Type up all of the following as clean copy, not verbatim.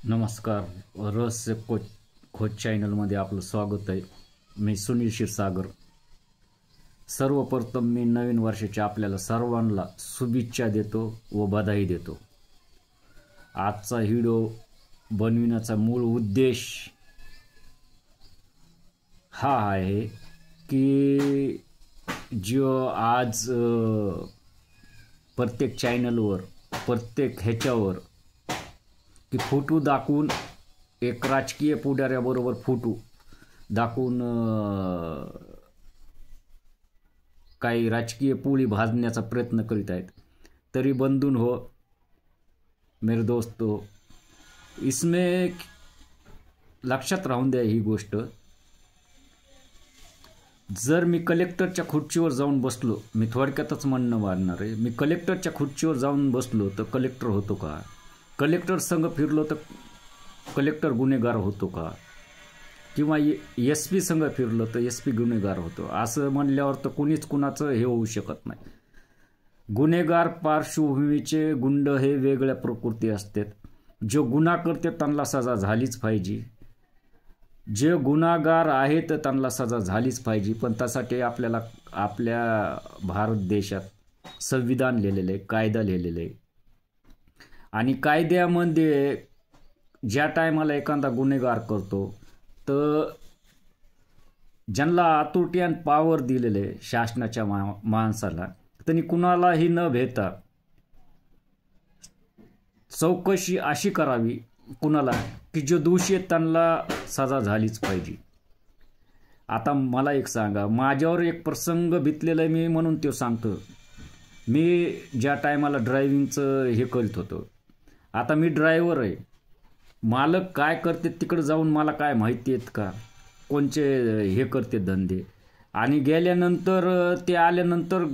नमस्कार. रहस्य खोज चॅनलमध्ये आपलं स्वागत आहे. मी सुनील क्षीरसागर. सर्वप्रथम मी नवीन वर्षाच्या आपल्याला सर्वांना शुभेच्छा देतो व बधाई देतो. आजचा व्हिडिओ बनविण्याचा मूळ उद्देश हा आहे की जो आज प्रत्येक चॅनलवर प्रत्येक ह्याच्यावर की फोटो दाखवून एक राजकीय पुढाऱ्याबरोबर फोटो दाखवून काही राजकीय पोळी भाजण्याचा प्रयत्न करीत आहेत. तरी बंधून हो मेरे दोस्तों, इसमें लक्षात राहून द्या ही गोष्ट. जर मी कलेक्टरच्या खुर्चीवर जाऊन बसलो, मी थोडक्यातच म्हणणं मारणार आहे, मी कलेक्टरच्या खुर्चीवर जाऊन बसलो तर कलेक्टर होतो का? कलेक्टर संघ फिरलो तर कलेक्टर गुन्हेगार होतो का? किंवा SP संघ फिरलो तर SP गुन्हेगार होतो? असं म्हणल्यावर तर कुणीच कुणाचं हे होऊ शकत नाही. गुन्हेगार पार्श्वभूमीचे गुंड हे वेगळ्या प्रकृती असतात. जो गुन्हा करते त्यांना सजा झालीच पाहिजे. जे गुन्हेगार आहेत त्यांना सजा झालीच पाहिजे. पण त्यासाठी आपल्याला आपल्या भारत देशात संविधान लिहिलेलं आहे, कायदा लिहिलेला आहे. आणि कायद्यामध्ये ज्या टायमाला एखादा गुन्हेगार करतो तर ज्यांना अथॉरिटी अँड पॉवर दिलेले शासनाच्या माणसाला, त्यांनी कुणालाही न भेटा चौकशी अशी करावी कुणाला की जो दोषी आहेत त्यांना सजा झालीच पाहिजे. आता मला एक सांगा, माझ्यावर एक प्रसंग बितलेला आहे, मी म्हणून तो सांगतो. मी ज्या टायमाला ड्रायव्हिंगचं हे करीत होतो, आता मी ड्रायव्हर आहे. मालक काय करते तिकडे जाऊन मला काय माहिती आहेत का कोणचे हे करते धंदे? आणि गेल्यानंतर ते आल्यानंतर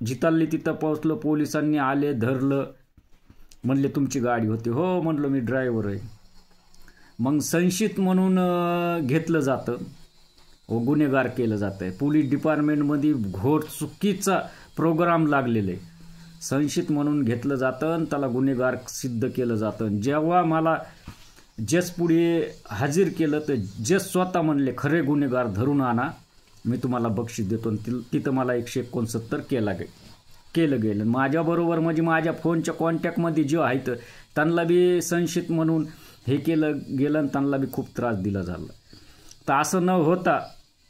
जिथली तिथं पोहोचलो, पोलिसांनी आले, धरलं, म्हणले तुमची गाडी होती. हो म्हणलं मी ड्रायव्हर आहे. मग संशयित म्हणून घेतलं जातं व गुन्हेगार केलं जातं आहे. पोलीस डिपार्टमेंटमध्ये घोर चुकीचा प्रोग्राम लागलेला आहे. संशयित म्हणून घेतलं जातं आणि त्याला गुन्हेगार सिद्ध केलं जातं. जेव्हा मला जज पुढे हजर केलं तर जज स्वतः म्हणले खरे गुन्हेगार धरून आणा, मी तुम्हाला बक्षीस देतो. तिथं मला 169 केलं गेलं. माझ्याबरोबर म्हणजे माझ्या फोनच्या कॉन्टॅक्टमध्ये जे आहेत त्यांना बी संशयित म्हणून हे केलं गेलं आणि त्यांना बी खूप त्रास दिला झाला. तर असं न होता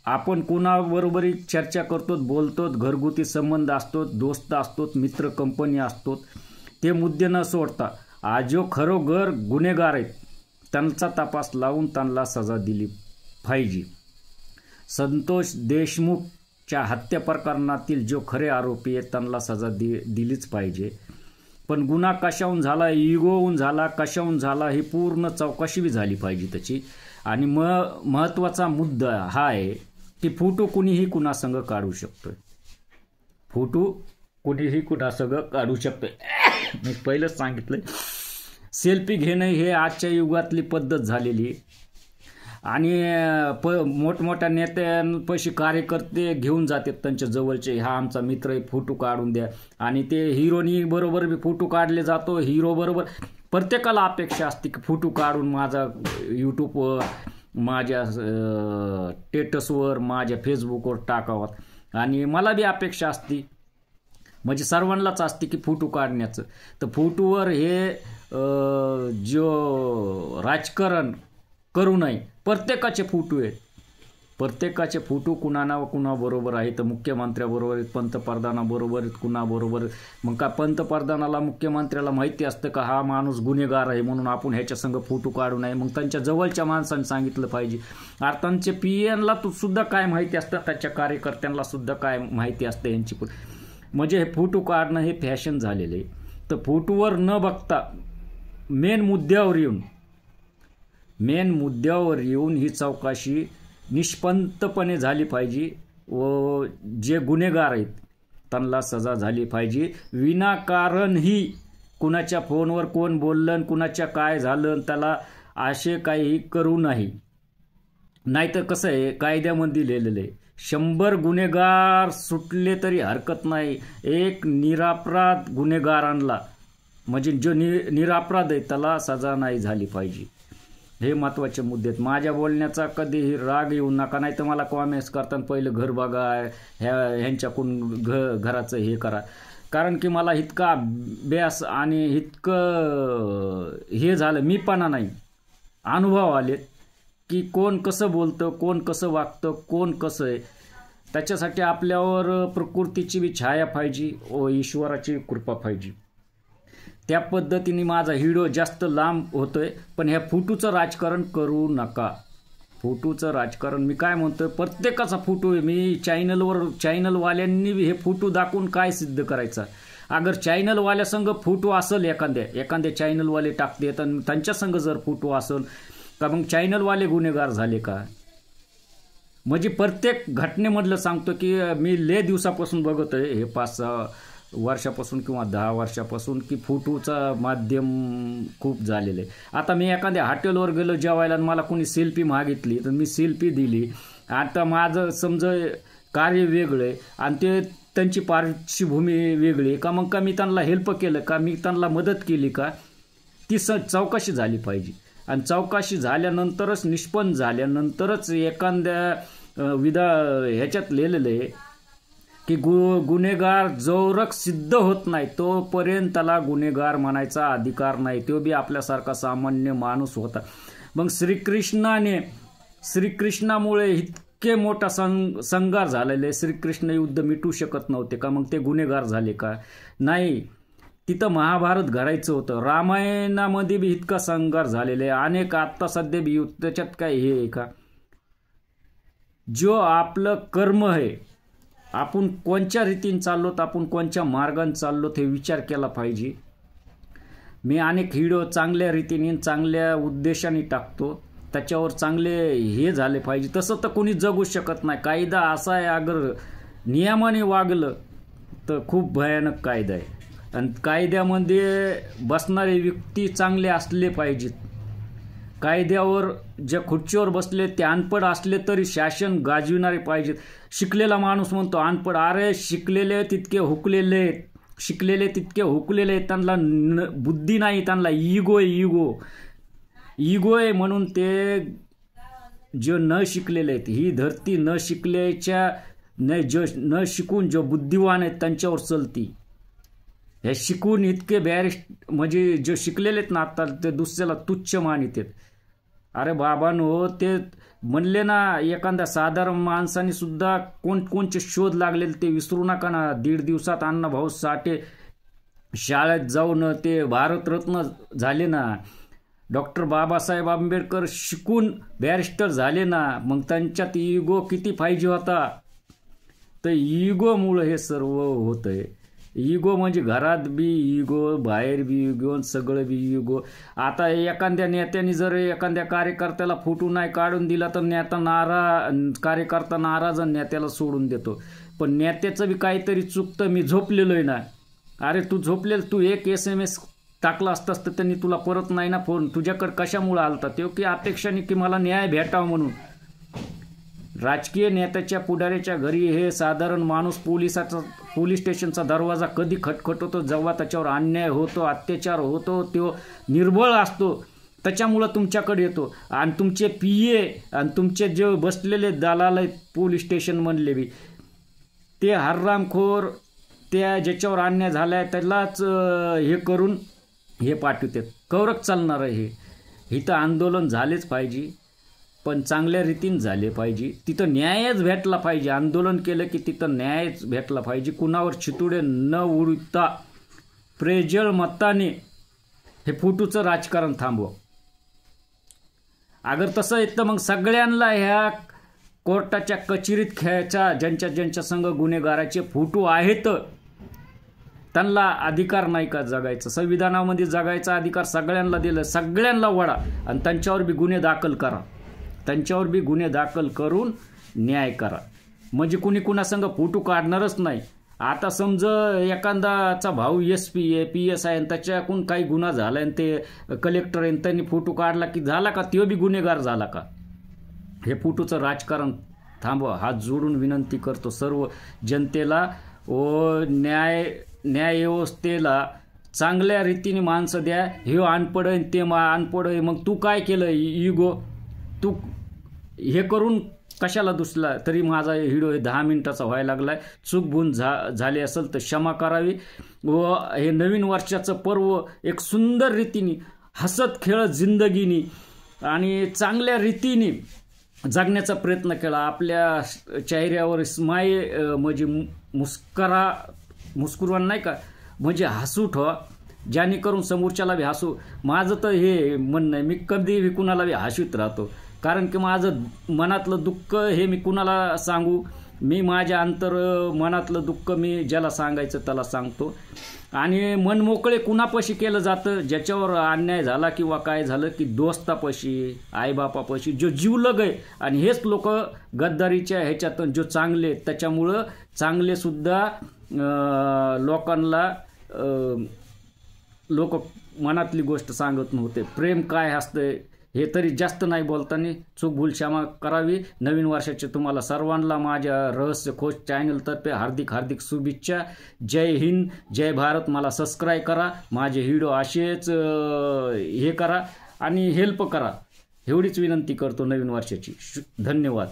आपण कोणाबरोबरही चर्चा करतो, बोलतो, घरगुती संबंध असतो, दोस्त असतो, मित्र कंपनी असतो, ते मुद्दे न सोडता आज जो खरोखर गुन्हेगार आहेत त्यांचा तपास लावून त्यांना सजा दिली पाहिजे. संतोष देशमुखच्या हत्या प्रकरणातील जो खरे आरोपी आहेत त्यांना सजा दिलीच पाहिजे. पण गुन्हा कशाहून झाला, इगोहून झाला, कशाहून झाला, ही पूर्ण चौकशी बी झाली पाहिजे त्याची. आणि महत्त्वाचा मुद्दा हा आहे की फोटो कुणीही कुणासंग काढू शकतोय. फोटो कुणीही कुणासंग काढू शकतोय. मी पहिलंच सांगितलं, सेल्फी घेणं हे आजच्या युगातली पद्धत झालेली. आणि मोठमोठ्या नेत्यांपाशी कार्यकर्ते घेऊन जातात त्यांच्या जवळचे, हा आमचा मित्र आहे, फोटो काढून द्या. आणि ते हिरोनी बरोबर बी फोटो काढले जातो. हिरो बरोबर प्रत्येकाला अपेक्षा असते की फोटो काढून माझा यूट्यूबवर, माझ्या स्टेटसवर, माझ्या फेसबुकवर टाकावा. आणि मला बी अपेक्षा असते, म्हणजे सर्वांनाच असते की फोटो काढण्याचं. तर फोटोवर हे जो राजकारण करू नये. प्रत्येकाचे फोटो आहेत, प्रत्येकाचे फोटो कुणा कुणाबरोबर आहे. तर मुख्यमंत्र्याबरोबर आहेत, पंतप्रधानाबरोबर आहेत, कुणाबरोबर. मग का पंतप्रधानाला मुख्यमंत्र्याला माहिती असतं का हा माणूस गुन्हेगार आहे म्हणून आपण ह्याच्या संग फोटो काढू नये? मग त्यांच्या जवळच्या माणसांनी सांगितलं पाहिजे. अर्थांचे PNला सुद्धा काय माहिती असतं, त्याच्या कार्यकर्त्यांना सुद्धा काय माहिती असतं यांची. पण म्हणजे हे फोटो काढणं हे फॅशन झालेले. तर फोटोवर न बघता मेन मुद्द्यावर येऊन ही चौकशी निष्पन्नपणे झाली पाहिजे व जे गुन्हेगार आहेत त्यांना सजा झाली पाहिजे. विनाकारणही कुणाच्या फोनवर कोण बोललं, कुणाच्या काय झालं, त्याला असे काही करू नाही. नाहीतर कसं आहे, कायद्यामध्ये लिहिलेलं आहे 100 गुन्हेगार सुटले तरी हरकत नाही, एक निरपराध गुन्हेगारांना म्हणजे जो निरपराध आहे त्याला सजा नाही झाली पाहिजे. हे महत्त्वाचे मुद्दे आहेत. माझ्या बोलण्याचा कधीही राग येऊ नका, नाही तर मला कॉमेंट्स करताना पहिलं घर बघा, ह्यांच्याकडून घराचं हे करा. कारण की मला इतका अभ्यास आणि इतकं हे झालं, मीपणा नाही, अनुभव आलेत की कोण कसं बोलतं, कोण कसं वागतं, कोण कसं आहे. त्याच्यासाठी आपल्यावर प्रकृतीची बी छाया पाहिजे व ईश्वराची कृपा पाहिजे. त्या पद्धतीने माझा व्हिडिओ जास्त लांब होतोय, पण ह्या फोटोचं राजकारण करू नका. फोटोचं राजकारण मी काय म्हणतोय, प्रत्येकाचा फोटो आहे. मी चॅनलवाल्यांनी हे फोटो दाखवून काय सिद्ध करायचं. अगर चॅनलवाल्या संघ फोटो असेल, एखाद्या चॅनलवाले टाकते आणि त्यांच्या संघ जर फोटो असेल का, मग चॅनलवाले गुन्हेगार झाले का? म्हणजे प्रत्येक घटनेमधलं सांगतो की मी लय दिवसापासून बघतोय, हे 5-6 वर्षापासून किंवा 10 वर्षापासून, की फोटोचं माध्यम खूप झालेलं आहे. आता मी एखाद्या हॉटेलवर गेलो जेवायला आणि मला कोणी सेल्फी मागितली तर मी सेल्फी दिली. आता माझं समजा कार्य वेगळं आहे आणि ते त्यांची पार्श्वभूमी वेगळी आहे का, मग का मी त्यांना हेल्प केलं का, मी त्यांना मदत केली का, ती चौकशी झाली पाहिजे. आणि चौकशी झाल्यानंतरच, निष्पन्न झाल्यानंतरच एखाद्या ह्याच्यात लिहिलेलं आहे की गुन्हेगार जोरक सिद्ध होत नाही तोपर्यंत त्याला गुन्हेगार म्हणायचा अधिकार नाही. तो बी आपल्यासारखा सामान्य माणूस होता. मग श्रीकृष्णामुळे इतके मोठा संघार झालेले, श्रीकृष्ण युद्ध मिटू शकत नव्हते का, मग ते गुन्हेगार झाले का? नाही. तिथं महाभारत घडायचं होतं. रामायणामध्ये बी इतका संघार झालेला आहे, अनेक आत्ता सध्या बी युद्ध. त्याच्यात काय हे आहे का? जो आपलं कर्म आहे, आपण कोणत्या रीतीने चाललोत, आपण कोणत्या मार्गाने चाललोत, हे विचार केला पाहिजे. मी अनेक व्हिडिओ चांगल्या रीतीने चांगल्या उद्देशाने टाकतो, त्याच्यावर चांगले हे झाले पाहिजे. तसं तर कोणी जगू शकत नाही. कायदा असा आहे, अगर नियमाने वागलं तर खूप भयानक कायदा आहे. आणि कायद्यामध्ये बसणारे व्यक्ती चांगले असले पाहिजेत. कायद्यावर जे खुर्चीवर बसले ते अनपढ असले तरी शासन गाजविणारे पाहिजेत. शिकलेला माणूस म्हणतो अनपढ, अरे शिकलेले तितके हुकलेले आहेत, शिकलेले तितके हुकलेले आहेत, त्यांना बुद्धी नाही, त्यांना इगो आहे म्हणून ते जे न शिकलेले आहेत, ही धरती न शिकल्याच्या न शिकून जो बुद्धिवान आहेत त्यांच्यावर चलती. हे शिकून इतके म्हणजे जे शिकलेले आहेत ना आता, ते दुसऱ्याला तुच्छ मानित आहेत. अरे बाबांनो, ते म्हणले ना, एखाद्या साधारण माणसाने सुद्धा कोणचे शोध लागलेले ते विसरू नका ना. 1.5 दिवसात अण्णाभाऊ साठे शाळेत जाऊन ते भारतरत्न झाले ना. डॉक्टर बाबासाहेब आंबेडकर शिकून बॅरिस्टर झाले ना. मग त्यांच्यात इगो किती पाहिजे होता. तर इगोमुळे हे सर्व होतंय. इगो म्हणजे घरात बी इगो, बाहेर बी इगो, सगळं बी इगो. आता एखाद्या नेत्याने जर एखाद्या कार्यकर्त्याला फोटो नाही काढून दिला तर कार्यकर्ता नाराज नेत्याला सोडून देतो. पण नेत्याचं बी काहीतरी चुकतं. मी झोपलेलो आहे ना. अरे तू झोपलेलं, तू एक SMS टाकला असतास तर त्यांनी तुला परत नाही ना फोन. तुझ्याकडे कशामुळे आलता? ते की अपेक्षाने की मला न्याय भेटावा म्हणून. राजकीय नेत्याच्या पुढाऱ्याच्या घरी हे साधारण माणूस पोलीस स्टेशनचा दरवाजा कधी खटखटतो जेव्हा त्याच्यावर अन्याय होतो, अत्याचार होतो, तो निर्बळ असतो, त्याच्यामुळं तुमच्याकडे येतो. आणि तुमचे PA आणि तुमचे जे बसलेले दलाल आहेत पोलीस स्टेशन म्हणले बी, ते हररामखोर, त्या ज्याच्यावर अन्याय झाला आहे त्यालाच हे करून हे पाठवतात. कवरक चालणार आहे हे. इथं आंदोलन झालेच पाहिजे, पण चांगल्या रीतीने झाले पाहिजे. तिथं न्यायच भेटला पाहिजे. आंदोलन केलं की तिथं न्यायच भेटला पाहिजे. कुणावर चितुडे न उडता प्रेजळ मताने हे फोटोचं राजकारण थांबव. अगर तसं येतं मग सगळ्यांना ह्या कोर्टाच्या कचेरीत खेळायचा, ज्यांच्या संघ गुन्हेगाराचे फोटो आहेत त्यांना अधिकार नाही का जगायचं? संविधानामध्ये जगायचा अधिकार सगळ्यांना दिलं. सगळ्यांना वडा आणि त्यांच्यावर बी गुन्हे दाखल करा. त्यांच्यावर बी गुन्हे दाखल करून न्याय करा. म्हणजे कुणी कुणासंग फोटो काढणारच नाही. आता समजा एखादाचा भाऊ SP आहे, PS आहे आणि त्याच्याकडून काही गुन्हा झाला आणि ते कलेक्टर आहे, त्यांनी फोटो काढला की झाला का तो बी गुन्हेगार झाला का? हे फोटोचं राजकारण थांबवा. हात जोडून विनंती करतो सर्व जनतेला व न्याय व्यवस्थेला चांगल्या रीतीने माणसं द्या. हे अनपड आहे ते अनपड आहे, मग तू काय केलं इगो, तू हे करून कशाला दुसला. तरी माझा व्हिडिओ 10 मिनिटाचा व्हायला लागलाय. चूक भूल झाली असेल तर क्षमा करावी. व हे नवीन वर्षाचं पर्व एक सुंदर रीतीने हसत खेळत जिंदगीनी आणि चांगल्या रीतीने जगण्याचा प्रयत्न केला. आपल्या चेहऱ्यावर स्माईल म्हणजे मुस्कुरान नाही का, म्हणजे हसू ठेवा, जेणेकरून समोरच्याला बी हसू. माझं तर हे म्हणणं आहे, मी कधी बी कुणाला बी हसवीत राहतो. कारण की माझं मनातलं दुःख हे मी कुणाला सांगू. मी माझ्या मनातलं दुःख मी ज्याला सांगायचं त्याला सांगतो. आणि मन मोकळे कुणापाशी केलं जातं, ज्याच्यावर अन्याय झाला किंवा काय झालं की दोस्तापाशी, आईबापापाशी, जो जीवलग आहे. आणि हेच लोक गद्दारीच्या ह्याच्यातून जो चांगले, त्याच्यामुळं चांगलेसुद्धा लोकांना लोक मनातली गोष्ट सांगत नव्हते. प्रेम काय असतं हे तरी जास्त नाही बोलताना चूक भूल क्षमा करावी. नवीन वर्षाचे तुम्हाला सर्वांना माझ्या रहस्य खोज चॅनलतर्फे हार्दिक हार्दिक शुभेच्छा. जय हिंद, जय भारत. मला सबस्क्राईब करा, माझे व्हिडिओ असेच हे करा आणि हेल्प करा, एवढीच विनंती करतो नवीन वर्षाची. धन्यवाद.